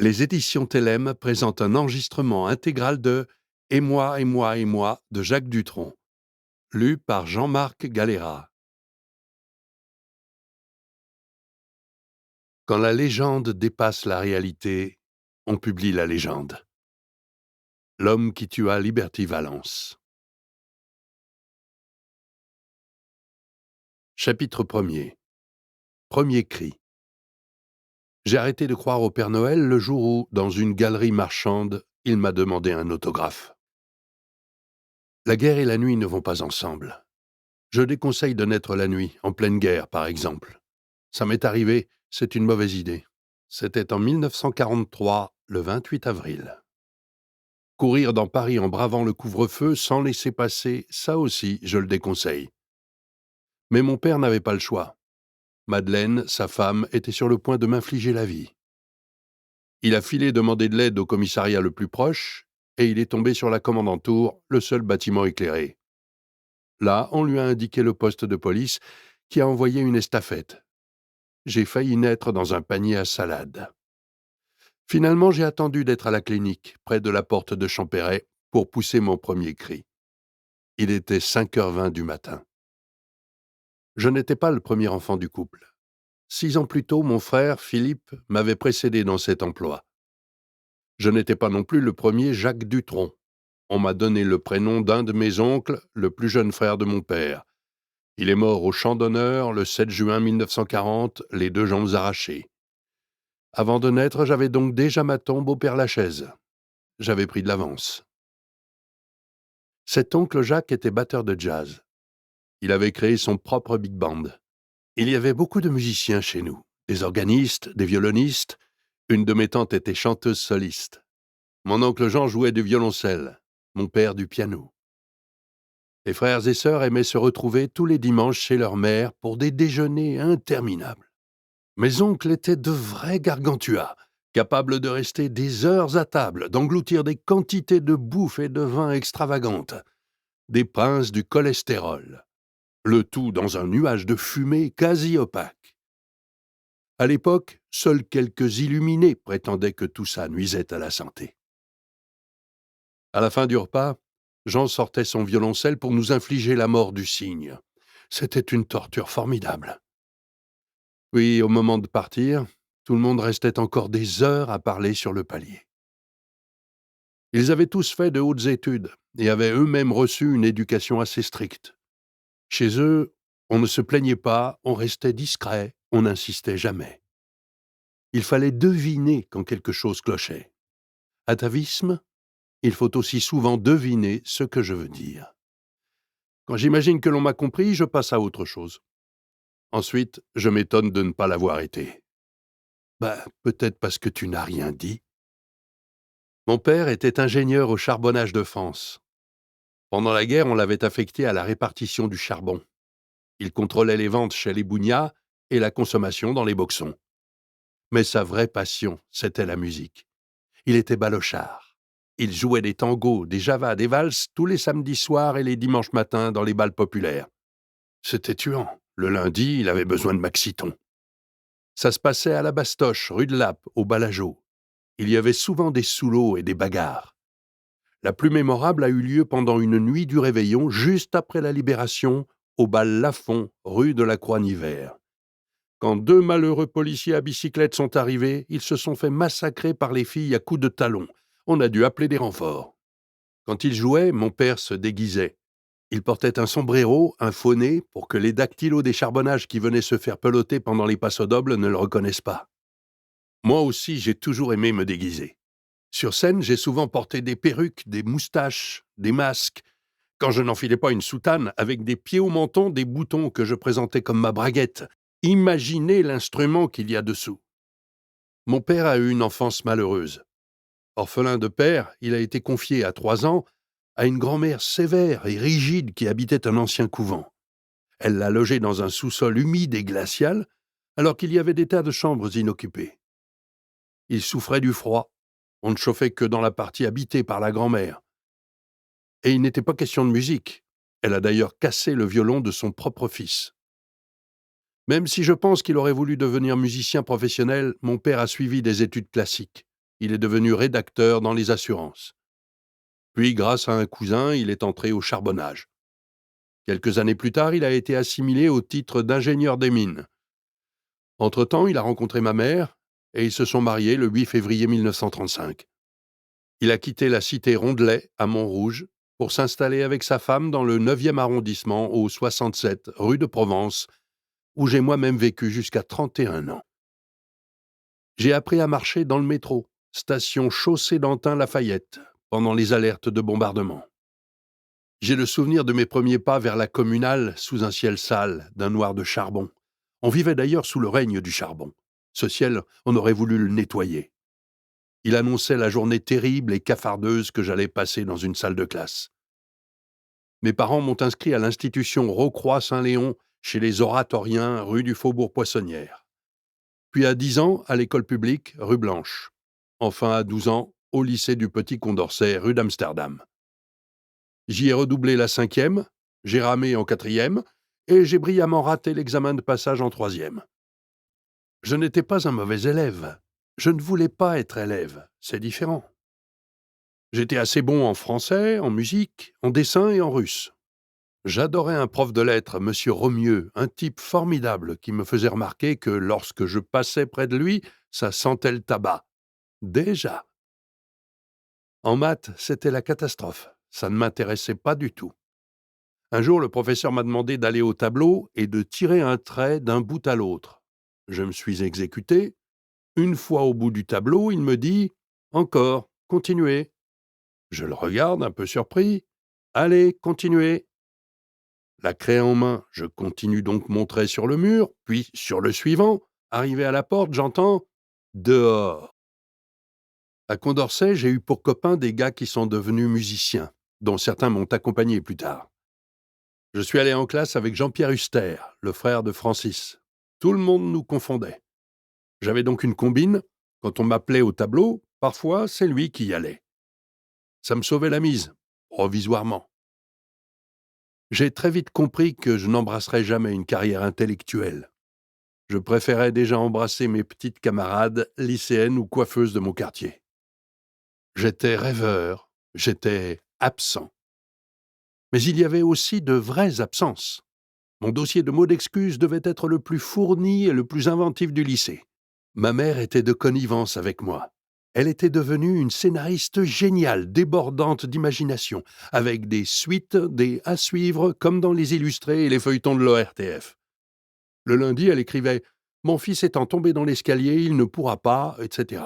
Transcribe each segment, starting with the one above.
Les éditions Tellem présentent un enregistrement intégral de Et moi, et moi, et moi de Jacques Dutronc, lu par Jean-Marc Galera. Quand la légende dépasse la réalité, on publie la légende. L'homme qui tua Liberty Valance. Chapitre 1er. Premier cri. J'ai arrêté de croire au Père Noël le jour où, dans une galerie marchande, il m'a demandé un autographe. La guerre et la nuit ne vont pas ensemble. Je déconseille de naître la nuit, en pleine guerre, par exemple. Ça m'est arrivé, c'est une mauvaise idée. C'était en 1943, le 28 avril. Courir dans Paris en bravant le couvre-feu sans laisser passer, ça aussi, je le déconseille. Mais mon père n'avait pas le choix. Madeleine, sa femme, était sur le point de m'infliger la vie. Il a filé demander de l'aide au commissariat le plus proche, et il est tombé sur la Commandantour, le seul bâtiment éclairé. Là, on lui a indiqué le poste de police, qui a envoyé une estafette. J'ai failli naître dans un panier à salade. Finalement, j'ai attendu d'être à la clinique, près de la porte de Champéret, pour pousser mon premier cri. Il était 5h20 du matin. Je n'étais pas le premier enfant du couple. 6 ans plus tôt, mon frère, Philippe, m'avait précédé dans cet emploi. Je n'étais pas non plus le premier Jacques Dutronc. On m'a donné le prénom d'un de mes oncles, le plus jeune frère de mon père. Il est mort au champ d'honneur le 7 juin 1940, les 2 jambes arrachées. Avant de naître, j'avais donc déjà ma tombe au Père-Lachaise. J'avais pris de l'avance. Cet oncle Jacques était batteur de jazz. Il avait créé son propre big band. Il y avait beaucoup de musiciens chez nous, des organistes, des violonistes. Une de mes tantes était chanteuse soliste. Mon oncle Jean jouait du violoncelle, mon père du piano. Les frères et sœurs aimaient se retrouver tous les dimanches chez leur mère pour des déjeuners interminables. Mes oncles étaient de vrais gargantua, capables de rester des heures à table, d'engloutir des quantités de bouffe et de vin extravagantes, des princes du cholestérol, le tout dans un nuage de fumée quasi opaque. À l'époque, seuls quelques illuminés prétendaient que tout ça nuisait à la santé. À la fin du repas, Jean sortait son violoncelle pour nous infliger la mort du cygne. C'était une torture formidable. Oui, au moment de partir, tout le monde restait encore des heures à parler sur le palier. Ils avaient tous fait de hautes études et avaient eux-mêmes reçu une éducation assez stricte. Chez eux, on ne se plaignait pas, on restait discret, on n'insistait jamais. Il fallait deviner quand quelque chose clochait. Atavisme, il faut aussi souvent deviner ce que je veux dire. Quand j'imagine que l'on m'a compris, je passe à autre chose. Ensuite, je m'étonne de ne pas l'avoir été. Peut-être parce que tu n'as rien dit. Mon père était ingénieur au charbonnage de France. Pendant la guerre, on l'avait affecté à la répartition du charbon. Il contrôlait les ventes chez les Bougnat et la consommation dans les boxons. Mais sa vraie passion, c'était la musique. Il était balochard. Il jouait des tangos, des javas, des valses tous les samedis soirs et les dimanches matins dans les bals populaires. C'était tuant. Le lundi, il avait besoin de Maxiton. Ça se passait à la Bastoche, rue de Lappe, au Balageau. Il y avait souvent des sous-lots et des bagarres. La plus mémorable a eu lieu pendant une nuit du réveillon, juste après la Libération, au bal Lafont, rue de la Croix-Nivert. Quand 2 malheureux policiers à bicyclette sont arrivés, ils se sont fait massacrer par les filles à coups de talons. On a dû appeler des renforts. Quand ils jouaient, mon père se déguisait. Il portait un sombrero, un faux nez, pour que les dactylos des charbonnages qui venaient se faire peloter pendant les passodobles ne le reconnaissent pas. Moi aussi, j'ai toujours aimé me déguiser. Sur scène, j'ai souvent porté des perruques, des moustaches, des masques. Quand je n'enfilais pas une soutane, avec des pieds au menton, des boutons que je présentais comme ma braguette. Imaginez l'instrument qu'il y a dessous. Mon père a eu une enfance malheureuse. Orphelin de père, il a été confié à 3 ans à une grand-mère sévère et rigide qui habitait un ancien couvent. Elle l'a logé dans un sous-sol humide et glacial, alors qu'il y avait des tas de chambres inoccupées. Il souffrait du froid. On ne chauffait que dans la partie habitée par la grand-mère. Et il n'était pas question de musique. Elle a d'ailleurs cassé le violon de son propre fils. Même si je pense qu'il aurait voulu devenir musicien professionnel, mon père a suivi des études classiques. il est devenu rédacteur dans les assurances. Puis, grâce à un cousin, il est entré au charbonnage. Quelques années plus tard, il a été assimilé au titre d'ingénieur des mines. Entre-temps, il a rencontré ma mère et ils se sont mariés le 8 février 1935. Il a quitté la cité Rondelet à Montrouge pour s'installer avec sa femme dans le 9e arrondissement au 67 rue de Provence, où j'ai moi-même vécu jusqu'à 31 ans. J'ai appris à marcher dans le métro, station Chaussée-d'Antin-Lafayette, pendant les alertes de bombardement. J'ai le souvenir de mes premiers pas vers la communale sous un ciel sale, d'un noir de charbon. On vivait d'ailleurs sous le règne du charbon. Ce ciel, on aurait voulu le nettoyer. Il annonçait la journée terrible et cafardeuse que j'allais passer dans une salle de classe. Mes parents m'ont inscrit à l'institution Rocroi-Saint-Léon, chez les Oratoriens, rue du Faubourg-Poissonnière. Puis à 10 ans, à l'école publique, rue Blanche. Enfin à 12 ans, au lycée du Petit Condorcet, rue d'Amsterdam. J'y ai redoublé la 5e, j'ai ramé en 4e, et j'ai brillamment raté l'examen de passage en 3e. Je n'étais pas un mauvais élève. Je ne voulais pas être élève, c'est différent. J'étais assez bon en français, en musique, en dessin et en russe. J'adorais un prof de lettres, Monsieur Romieux, un type formidable qui me faisait remarquer que lorsque je passais près de lui, ça sentait le tabac. Déjà. En maths, c'était la catastrophe. Ça ne m'intéressait pas du tout. Un jour, le professeur m'a demandé d'aller au tableau et de tirer un trait d'un bout à l'autre. Je me suis exécuté. Une fois au bout du tableau, il me dit « Encore, continuez ». Je le regarde, un peu surpris. « Allez, continuez ». La craie en main, je continue donc mon trait sur le mur, puis sur le suivant. Arrivé à la porte, j'entends « Dehors ». À Condorcet, j'ai eu pour copains des gars qui sont devenus musiciens, dont certains m'ont accompagné plus tard. Je suis allé en classe avec Jean-Pierre Huster, le frère de Francis. Tout le monde nous confondait. J'avais donc une combine. Quand on m'appelait au tableau, parfois c'est lui qui y allait. Ça me sauvait la mise, provisoirement. J'ai très vite compris que je n'embrasserais jamais une carrière intellectuelle. Je préférais déjà embrasser mes petites camarades, lycéennes ou coiffeuses de mon quartier. J'étais rêveur, j'étais absent. Mais il y avait aussi de vraies absences. Mon dossier de mots d'excuses devait être le plus fourni et le plus inventif du lycée. Ma mère était de connivence avec moi. Elle était devenue une scénariste géniale, débordante d'imagination, avec des suites, des à suivre, comme dans les illustrés et les feuilletons de l'ORTF. Le lundi, elle écrivait « Mon fils étant tombé dans l'escalier, il ne pourra pas, etc. »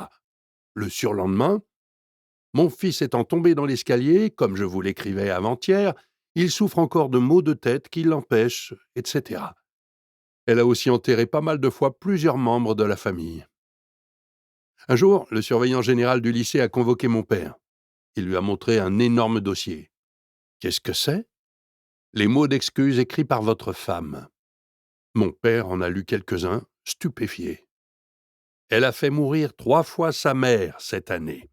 Le surlendemain, « Mon fils étant tombé dans l'escalier, comme je vous l'écrivais avant-hier, il souffre encore de maux de tête qui l'empêchent, etc. » Elle a aussi enterré pas mal de fois plusieurs membres de la famille. Un jour, le surveillant général du lycée a convoqué mon père. Il lui a montré un énorme dossier. « Qu'est-ce que c'est ?»« Les mots d'excuse écrits par votre femme. » Mon père en a lu quelques-uns, stupéfié. « Elle a fait mourir 3 fois sa mère cette année. »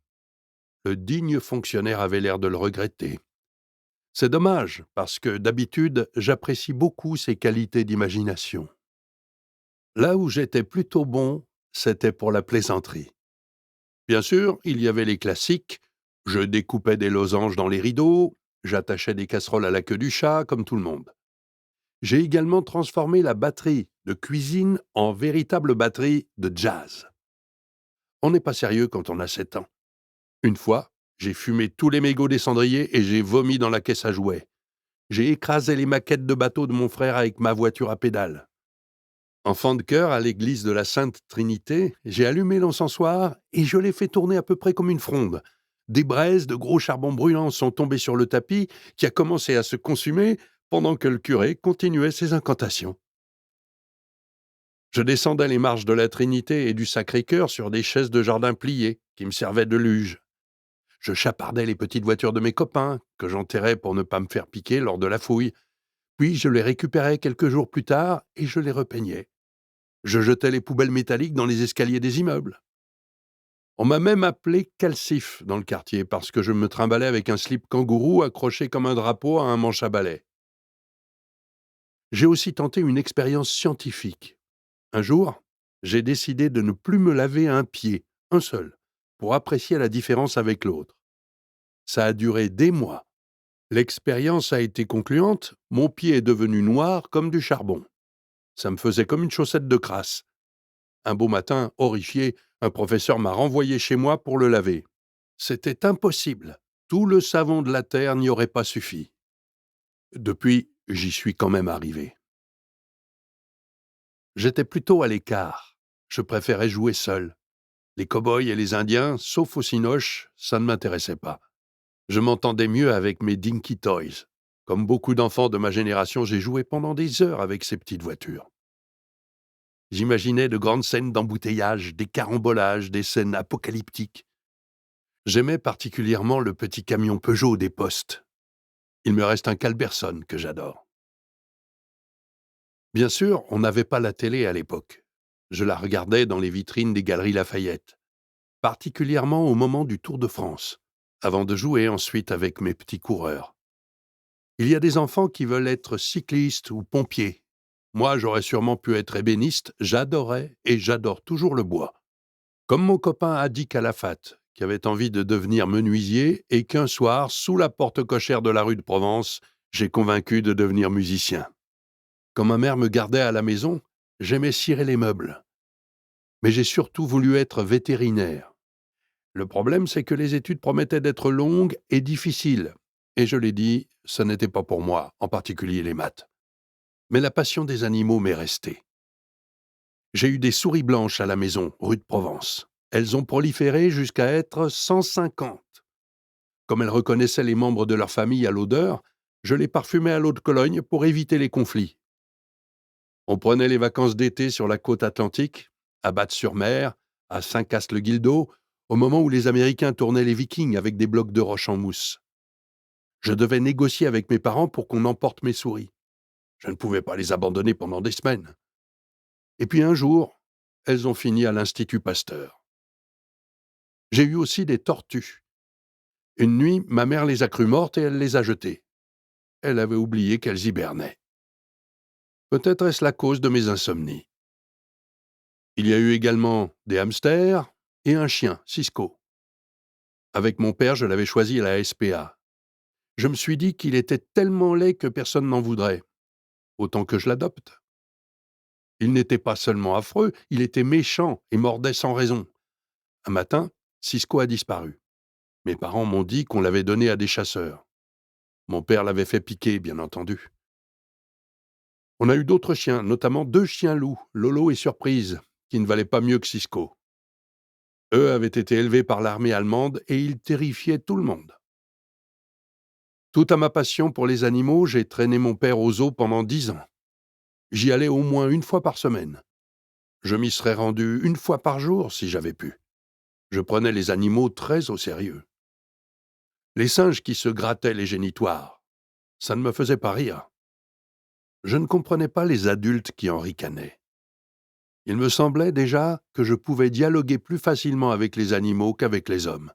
Le digne fonctionnaire avait l'air de le regretter. C'est dommage, parce que d'habitude, j'apprécie beaucoup ses qualités d'imagination. Là où j'étais plutôt bon, c'était pour la plaisanterie. Bien sûr, il y avait les classiques. Je découpais des losanges dans les rideaux, j'attachais des casseroles à la queue du chat, comme tout le monde. J'ai également transformé la batterie de cuisine en véritable batterie de jazz. On n'est pas sérieux quand on a 7 ans. Une fois, j'ai fumé tous les mégots des cendriers et j'ai vomi dans la caisse à jouets. J'ai écrasé les maquettes de bateaux de mon frère avec ma voiture à pédales. Enfant de chœur à l'église de la Sainte Trinité, j'ai allumé l'encensoir et je l'ai fait tourner à peu près comme une fronde. Des braises de gros charbons brûlants sont tombés sur le tapis qui a commencé à se consumer pendant que le curé continuait ses incantations. Je descendais les marches de la Trinité et du Sacré-Cœur sur des chaises de jardin pliées qui me servaient de luge. Je chapardais les petites voitures de mes copains, que j'enterrais pour ne pas me faire piquer lors de la fouille. Puis je les récupérais quelques jours plus tard et je les repeignais. Je jetais les poubelles métalliques dans les escaliers des immeubles. On m'a même appelé calcif dans le quartier parce que je me trimballais avec un slip kangourou accroché comme un drapeau à un manche à balai. J'ai aussi tenté une expérience scientifique. Un jour, j'ai décidé de ne plus me laver un pied, un seul, pour apprécier la différence avec l'autre. Ça a duré des mois. L'expérience a été concluante, mon pied est devenu noir comme du charbon. Ça me faisait comme une chaussette de crasse. Un beau matin, horrifié, un professeur m'a renvoyé chez moi pour le laver. C'était impossible. Tout le savon de la terre n'y aurait pas suffi. Depuis, j'y suis quand même arrivé. J'étais plutôt à l'écart. Je préférais jouer seul. Les cow-boys et les Indiens, sauf au cinoche, ça ne m'intéressait pas. Je m'entendais mieux avec mes Dinky Toys. Comme beaucoup d'enfants de ma génération, j'ai joué pendant des heures avec ces petites voitures. J'imaginais de grandes scènes d'embouteillage, des carambolages, des scènes apocalyptiques. J'aimais particulièrement le petit camion Peugeot des postes. Il me reste un Calberson que j'adore. Bien sûr, on n'avait pas la télé à l'époque. Je la regardais dans les vitrines des galeries Lafayette, particulièrement au moment du Tour de France, avant de jouer ensuite avec mes petits coureurs. Il y a des enfants qui veulent être cyclistes ou pompiers. Moi, j'aurais sûrement pu être ébéniste, j'adorais et j'adore toujours le bois. Comme mon copain Hadi Calafat, qui avait envie de devenir menuisier et qu'un soir, sous la porte cochère de la rue de Provence, j'ai convaincu de devenir musicien. Quand ma mère me gardait à la maison, j'aimais cirer les meubles. Mais j'ai surtout voulu être vétérinaire. Le problème, c'est que les études promettaient d'être longues et difficiles. Et je l'ai dit, ce n'était pas pour moi, en particulier les maths. Mais la passion des animaux m'est restée. J'ai eu des souris blanches à la maison, rue de Provence. Elles ont proliféré jusqu'à être 150. Comme elles reconnaissaient les membres de leur famille à l'odeur, je les parfumais à l'eau de Cologne pour éviter les conflits. On prenait les vacances d'été sur la côte atlantique, à Batte-sur-Mer, à Saint-Cast-le-Guildo, au moment où les Américains tournaient les Vikings avec des blocs de roche en mousse. Je devais négocier avec mes parents pour qu'on emporte mes souris. Je ne pouvais pas les abandonner pendant des semaines. Et puis un jour, elles ont fini à l'Institut Pasteur. J'ai eu aussi des tortues. Une nuit, ma mère les a crues mortes et elle les a jetées. Elle avait oublié qu'elles hibernaient. Peut-être est-ce la cause de mes insomnies. Il y a eu également des hamsters et un chien, Cisco. Avec mon père, je l'avais choisi à la SPA. Je me suis dit qu'il était tellement laid que personne n'en voudrait. Autant que je l'adopte. Il n'était pas seulement affreux, il était méchant et mordait sans raison. Un matin, Cisco a disparu. Mes parents m'ont dit qu'on l'avait donné à des chasseurs. Mon père l'avait fait piquer, bien entendu. On a eu d'autres chiens, notamment 2 chiens loups, Lolo et Surprise, qui ne valaient pas mieux que Cisco. Eux avaient été élevés par l'armée allemande et ils terrifiaient tout le monde. Tout à ma passion pour les animaux, j'ai traîné mon père au zoo pendant 10 ans. J'y allais au moins 1 fois par semaine. Je m'y serais rendu 1 fois par jour si j'avais pu. Je prenais les animaux très au sérieux. Les singes qui se grattaient les génitoires, ça ne me faisait pas rire. Je ne comprenais pas les adultes qui en ricanaient. Il me semblait déjà que je pouvais dialoguer plus facilement avec les animaux qu'avec les hommes.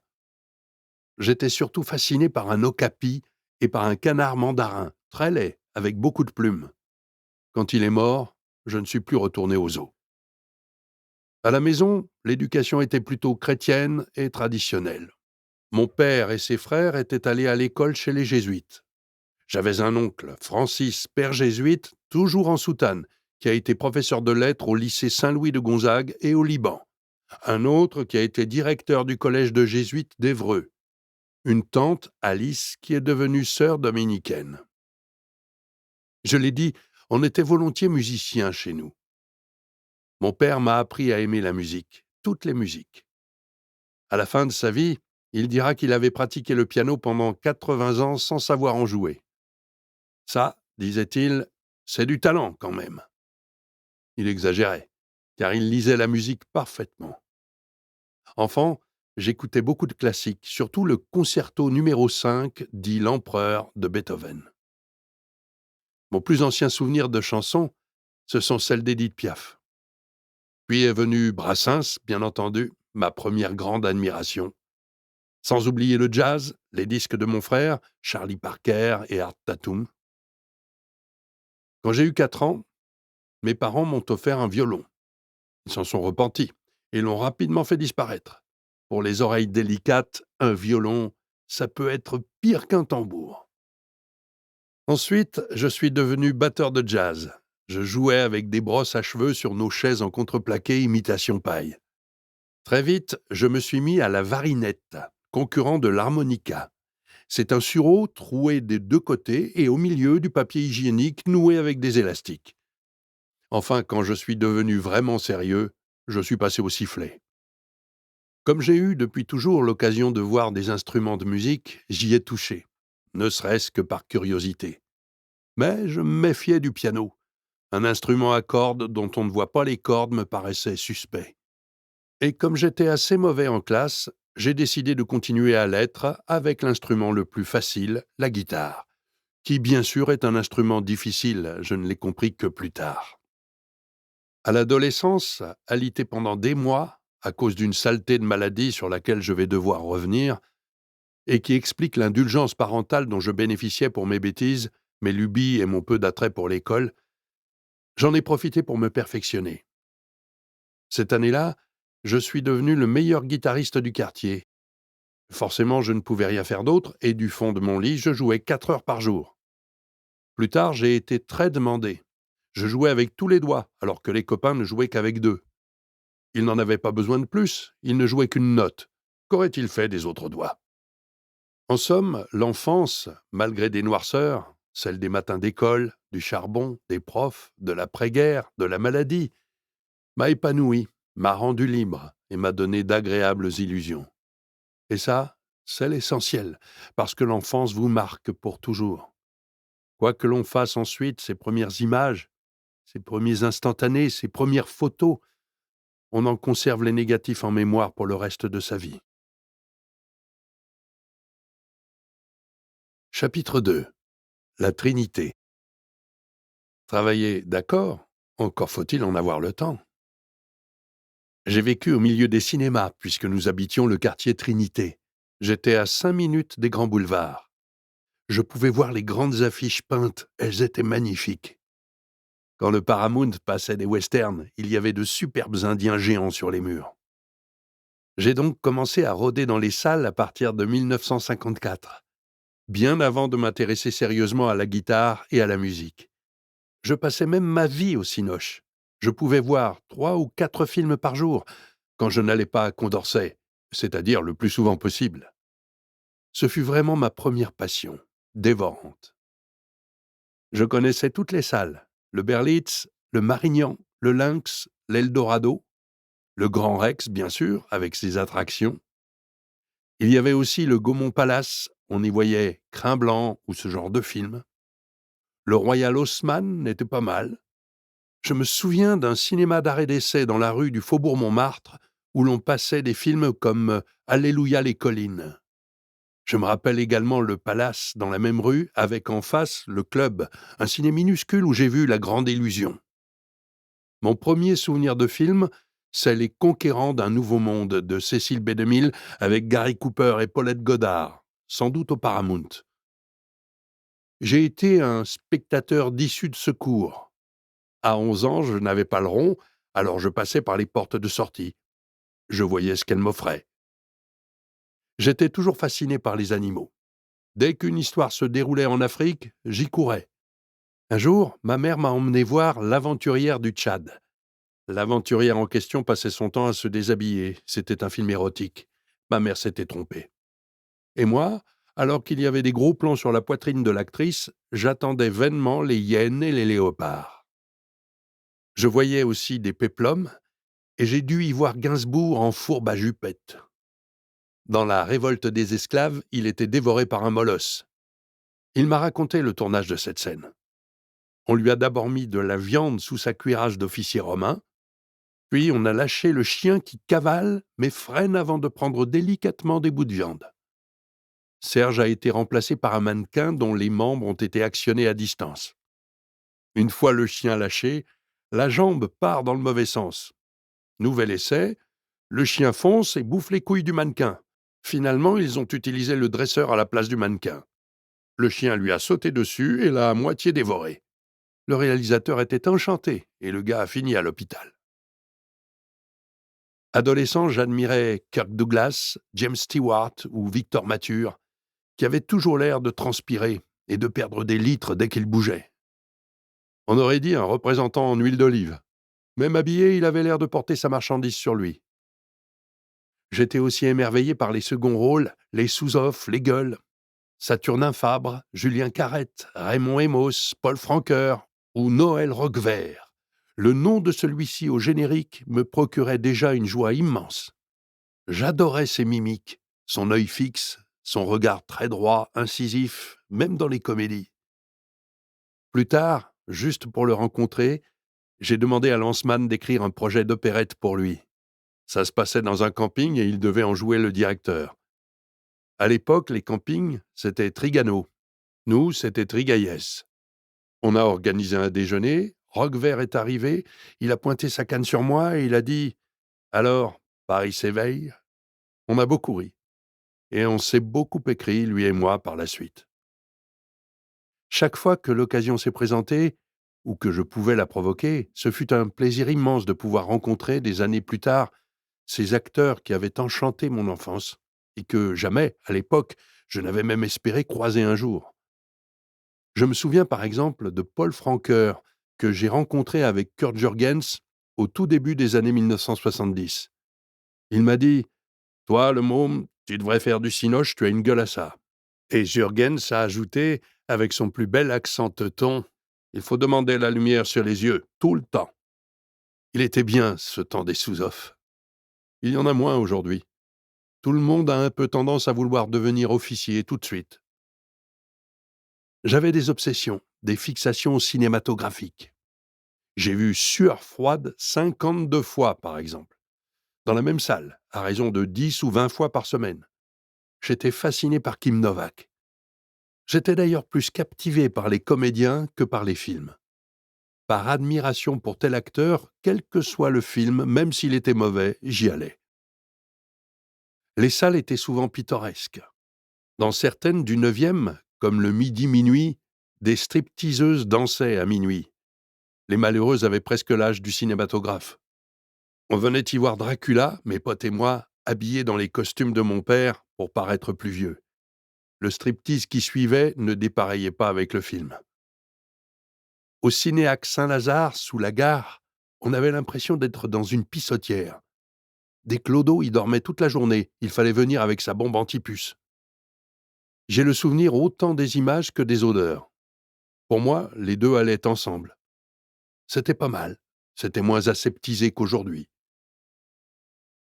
J'étais surtout fasciné par un okapi et par un canard mandarin, très laid, avec beaucoup de plumes. Quand il est mort, je ne suis plus retourné au zoo. À la maison, l'éducation était plutôt chrétienne et traditionnelle. Mon père et ses frères étaient allés à l'école chez les jésuites. J'avais un oncle, Francis, père jésuite, toujours en soutane, qui a été professeur de lettres au lycée Saint-Louis de Gonzague et au Liban. Un autre qui a été directeur du collège de jésuites d'Évreux. Une tante, Alice, qui est devenue sœur dominicaine. Je l'ai dit, on était volontiers musiciens chez nous. Mon père m'a appris à aimer la musique, toutes les musiques. À la fin de sa vie, il dira qu'il avait pratiqué le piano pendant 80 ans sans savoir en jouer. Ça, disait-il, c'est du talent quand même. Il exagérait, car il lisait la musique parfaitement. Enfant, j'écoutais beaucoup de classiques, surtout le concerto numéro 5, dit l'Empereur de Beethoven. Mon plus ancien souvenir de chansons, ce sont celles d'Édith Piaf. Puis est venu Brassens, bien entendu, ma première grande admiration. Sans oublier le jazz, les disques de mon frère, Charlie Parker et Art Tatum. Quand j'ai eu 4 ans, mes parents m'ont offert un violon. Ils s'en sont repentis et l'ont rapidement fait disparaître. Pour les oreilles délicates, un violon, ça peut être pire qu'un tambour. Ensuite, je suis devenu batteur de jazz. Je jouais avec des brosses à cheveux sur nos chaises en contreplaqué imitation paille. Très vite, je me suis mis à la varinette, concurrent de l'harmonica. C'est un sureau troué des deux côtés et au milieu du papier hygiénique noué avec des élastiques. Enfin, quand je suis devenu vraiment sérieux, je suis passé au sifflet. Comme j'ai eu depuis toujours l'occasion de voir des instruments de musique, j'y ai touché, ne serait-ce que par curiosité. Mais je me méfiais du piano. Un instrument à cordes dont on ne voit pas les cordes me paraissait suspect. Et comme j'étais assez mauvais en classe, j'ai décidé de continuer à l'être avec l'instrument le plus facile, la guitare, qui bien sûr est un instrument difficile, je ne l'ai compris que plus tard. À l'adolescence, alité pendant des mois, à cause d'une saleté de maladie sur laquelle je vais devoir revenir, et qui explique l'indulgence parentale dont je bénéficiais pour mes bêtises, mes lubies et mon peu d'attrait pour l'école, j'en ai profité pour me perfectionner. Cette année-là, je suis devenu le meilleur guitariste du quartier. Forcément, je ne pouvais rien faire d'autre, et du fond de mon lit, je jouais 4 heures par jour. Plus tard, j'ai été très demandé. Je jouais avec tous les doigts, alors que les copains ne jouaient qu'avec 2. Ils n'en avaient pas besoin de plus, ils ne jouaient qu'une note. Qu'aurait-il fait des autres doigts? En somme, l'enfance, malgré des noirceurs, celle des matins d'école, du charbon, des profs, de l'après-guerre, de la maladie, m'a épanoui, m'a rendu libre et m'a donné d'agréables illusions. Et ça, c'est l'essentiel, parce que l'enfance vous marque pour toujours. Quoi que l'on fasse ensuite, ces premières images, ces premiers instantanés, ces premières photos, on en conserve les négatifs en mémoire pour le reste de sa vie. Chapitre 2. La Trinité. Travailler, d'accord, encore faut-il en avoir le temps. J'ai vécu au milieu des cinémas, puisque nous habitions le quartier Trinité. J'étais à 5 minutes des grands boulevards. Je pouvais voir les grandes affiches peintes, elles étaient magnifiques. Quand le Paramount passait des westerns, il y avait de superbes Indiens géants sur les murs. J'ai donc commencé à rôder dans les salles à partir de 1954, bien avant de m'intéresser sérieusement à la guitare et à la musique. Je passais même ma vie au cinoche. Je pouvais voir 3 ou 4 films par jour, quand je n'allais pas à Condorcet, c'est-à-dire le plus souvent possible. Ce fut vraiment ma première passion, dévorante. Je connaissais toutes les salles, le Berlitz, le Marignan, le Lynx, l'Eldorado, le Grand Rex, bien sûr, avec ses attractions. Il y avait aussi le Gaumont Palace, on y voyait Crin Blanc ou ce genre de film. Le Royal Haussmann n'était pas mal. Je me souviens d'un cinéma d'arrêt d'essai dans la rue du Faubourg Montmartre où l'on passait des films comme Alléluia les collines. Je me rappelle également le Palace dans la même rue avec en face le Club, un ciné minuscule où j'ai vu La Grande Illusion. Mon premier souvenir de film, c'est Les Conquérants d'un Nouveau Monde de Cécile B. DeMille avec Gary Cooper et Paulette Goddard, sans doute au Paramount. J'ai été un spectateur d'issue de secours. À 11 ans, je n'avais pas le rond, alors je passais par les portes de sortie. Je voyais ce qu'elles m'offraient. J'étais toujours fasciné par les animaux. Dès qu'une histoire se déroulait en Afrique, j'y courais. Un jour, ma mère m'a emmené voir L'Aventurière du Tchad. L'aventurière en question passait son temps à se déshabiller. C'était un film érotique. Ma mère s'était trompée. Et moi, alors qu'il y avait des gros plans sur la poitrine de l'actrice, j'attendais vainement les hyènes et les léopards. Je voyais aussi des péplums, et j'ai dû y voir Gainsbourg en fourbe à jupette. Dans La Révolte des esclaves, il était dévoré par un molosse. Il m'a raconté le tournage de cette scène. On lui a d'abord mis de la viande sous sa cuirasse d'officier romain, puis on a lâché le chien qui cavale mais freine avant de prendre délicatement des bouts de viande. Serge a été remplacé par un mannequin dont les membres ont été actionnés à distance. Une fois le chien lâché, la jambe part dans le mauvais sens. Nouvel essai, le chien fonce et bouffe les couilles du mannequin. Finalement, ils ont utilisé le dresseur à la place du mannequin. Le chien lui a sauté dessus et l'a à moitié dévoré. Le réalisateur était enchanté et le gars a fini à l'hôpital. Adolescent, j'admirais Kirk Douglas, James Stewart ou Victor Mature, qui avaient toujours l'air de transpirer et de perdre des litres dès qu'ils bougeaient. On aurait dit un représentant en huile d'olive. Même habillé, il avait l'air de porter sa marchandise sur lui. J'étais aussi émerveillé par les seconds rôles, les sous-offs, les gueules. Saturnin Fabre, Julien Carrette, Raymond Emos, Paul Francoeur ou Noël Roquevert. Le nom de celui-ci au générique me procurait déjà une joie immense. J'adorais ses mimiques, son œil fixe, son regard très droit, incisif, même dans les comédies. Plus tard, juste pour le rencontrer, j'ai demandé à Lanzmann d'écrire un projet d'opérette pour lui. Ça se passait dans un camping et il devait en jouer le directeur. À l'époque, les campings, c'était Trigano. Nous, c'était Trigaillès. On a organisé un déjeuner, Roquevert est arrivé, il a pointé sa canne sur moi et il a dit « Alors, Paris s'éveille ?» On a beaucoup ri. Et on s'est beaucoup écrit, lui et moi, par la suite. Chaque fois que l'occasion s'est présentée, ou que je pouvais la provoquer, ce fut un plaisir immense de pouvoir rencontrer, des années plus tard, ces acteurs qui avaient enchanté mon enfance et que jamais, à l'époque, je n'avais même espéré croiser un jour. Je me souviens par exemple de Paul Francoeur, que j'ai rencontré avec Kurt Jürgens au tout début des années 1970. Il m'a dit « Toi, le môme, tu devrais faire du cinoche, tu as une gueule à ça. » Et Jürgens a ajouté, avec son plus bel accent teuton, « Il faut demander la lumière sur les yeux, tout le temps. » Il était bien, ce temps des sous-offs. Il y en a moins aujourd'hui. Tout le monde a un peu tendance à vouloir devenir officier tout de suite. J'avais des obsessions, des fixations cinématographiques. J'ai vu Sueur froide 52 fois, par exemple, dans la même salle, à raison de 10 ou 20 fois par semaine. J'étais fasciné par Kim Novak. J'étais d'ailleurs plus captivé par les comédiens que par les films. Par admiration pour tel acteur, quel que soit le film, même s'il était mauvais, j'y allais. Les salles étaient souvent pittoresques. Dans certaines du 9e, comme le midi-minuit, des stripteaseuses dansaient à minuit. Les malheureuses avaient presque l'âge du cinématographe. On venait y voir Dracula, mes potes et moi, habillés dans les costumes de mon père pour paraître plus vieux. Le striptease qui suivait ne dépareillait pas avec le film. Au Cinéac Saint-Lazare, sous la gare, on avait l'impression d'être dans une pissotière. Des clodos y dormaient toute la journée, il fallait venir avec sa bombe antipuce. J'ai le souvenir autant des images que des odeurs. Pour moi, les deux allaient ensemble. C'était pas mal, c'était moins aseptisé qu'aujourd'hui.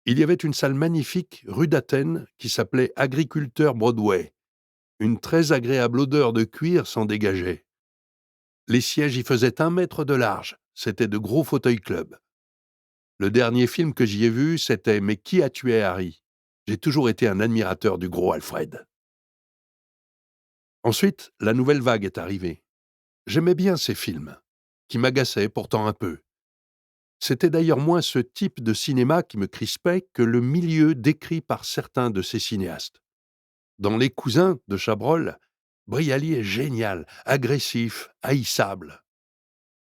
Il y avait une salle magnifique, rue d'Athènes, qui s'appelait Agriculteur Broadway. Une très agréable odeur de cuir s'en dégageait. Les sièges y faisaient 1 mètre de large, c'étaient de gros fauteuils club. Le dernier film que j'y ai vu, c'était « Mais qui a tué Harry ?» J'ai toujours été un admirateur du gros Alfred. Ensuite, la nouvelle vague est arrivée. J'aimais bien ces films, qui m'agaçaient pourtant un peu. C'était d'ailleurs moins ce type de cinéma qui me crispait que le milieu décrit par certains de ces cinéastes. Dans Les Cousins de Chabrol, Brialy est génial, agressif, haïssable.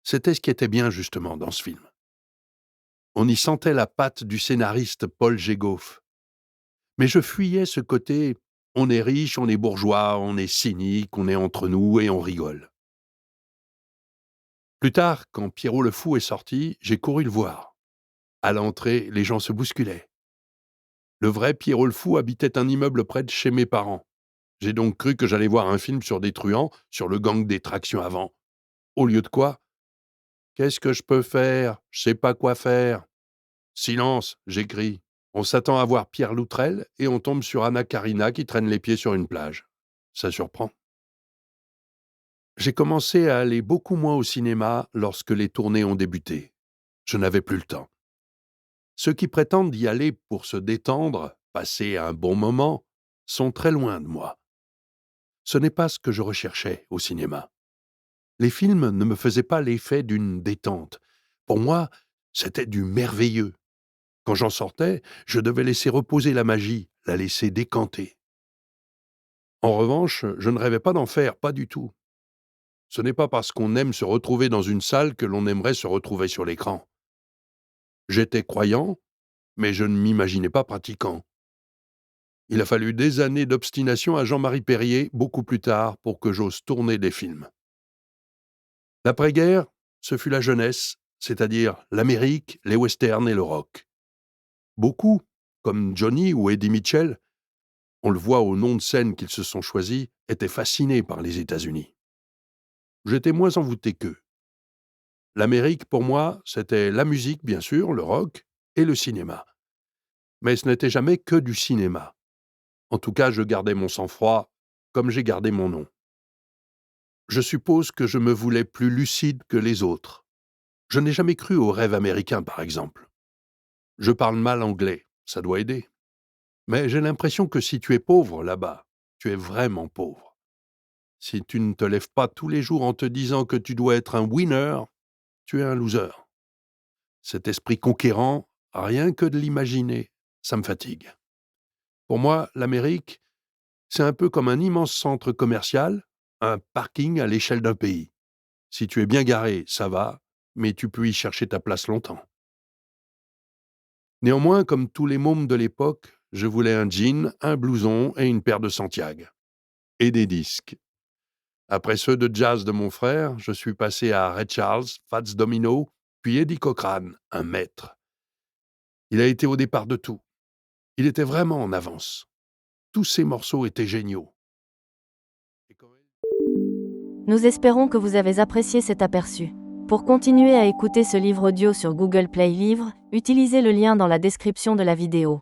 C'était ce qui était bien justement dans ce film. On y sentait la patte du scénariste Paul Gégoff. Mais je fuyais ce côté « on est riche, on est bourgeois, on est cynique, on est entre nous et on rigole ». Plus tard, quand Pierrot le Fou est sorti, j'ai couru le voir. À l'entrée, les gens se bousculaient. Le vrai Pierrot le Fou habitait un immeuble près de chez mes parents. J'ai donc cru que j'allais voir un film sur des truands, sur le gang des tractions avant. Au lieu de quoi ? Qu'est-ce que je peux faire ? Je sais pas quoi faire. Silence, j'écris. On s'attend à voir Pierre Loutrel et on tombe sur Anna Karina qui traîne les pieds sur une plage. Ça surprend. J'ai commencé à aller beaucoup moins au cinéma lorsque les tournées ont débuté. Je n'avais plus le temps. Ceux qui prétendent y aller pour se détendre, passer un bon moment, sont très loin de moi. Ce n'est pas ce que je recherchais au cinéma. Les films ne me faisaient pas l'effet d'une détente. Pour moi, c'était du merveilleux. Quand j'en sortais, je devais laisser reposer la magie, la laisser décanter. En revanche, je ne rêvais pas d'en faire, pas du tout. Ce n'est pas parce qu'on aime se retrouver dans une salle que l'on aimerait se retrouver sur l'écran. J'étais croyant, mais je ne m'imaginais pas pratiquant. Il a fallu des années d'obstination à Jean-Marie Perrier, beaucoup plus tard, pour que j'ose tourner des films. L'après-guerre, ce fut la jeunesse, c'est-à-dire l'Amérique, les westerns et le rock. Beaucoup, comme Johnny ou Eddie Mitchell, on le voit au nom de scène qu'ils se sont choisis, étaient fascinés par les États-Unis. J'étais moins envoûté qu'eux. L'Amérique, pour moi, c'était la musique, bien sûr, le rock, et le cinéma. Mais ce n'était jamais que du cinéma. En tout cas, je gardais mon sang-froid, comme j'ai gardé mon nom. Je suppose que je me voulais plus lucide que les autres. Je n'ai jamais cru au rêve américain, par exemple. Je parle mal anglais, ça doit aider. Mais j'ai l'impression que si tu es pauvre là-bas, tu es vraiment pauvre. Si tu ne te lèves pas tous les jours en te disant que tu dois être un winner, tu es un loser. Cet esprit conquérant, rien que de l'imaginer, ça me fatigue. Pour moi, l'Amérique, c'est un peu comme un immense centre commercial, un parking à l'échelle d'un pays. Si tu es bien garé, ça va, mais tu peux y chercher ta place longtemps. Néanmoins, comme tous les mômes de l'époque, je voulais un jean, un blouson et une paire de Santiago. Et des disques. Après ceux de jazz de mon frère, je suis passé à Ray Charles, Fats Domino, puis Eddie Cochran, un maître. Il a été au départ de tout. Il était vraiment en avance. Tous ses morceaux étaient géniaux. Nous espérons que vous avez apprécié cet aperçu. Pour continuer à écouter ce livre audio sur Google Play Livres, utilisez le lien dans la description de la vidéo.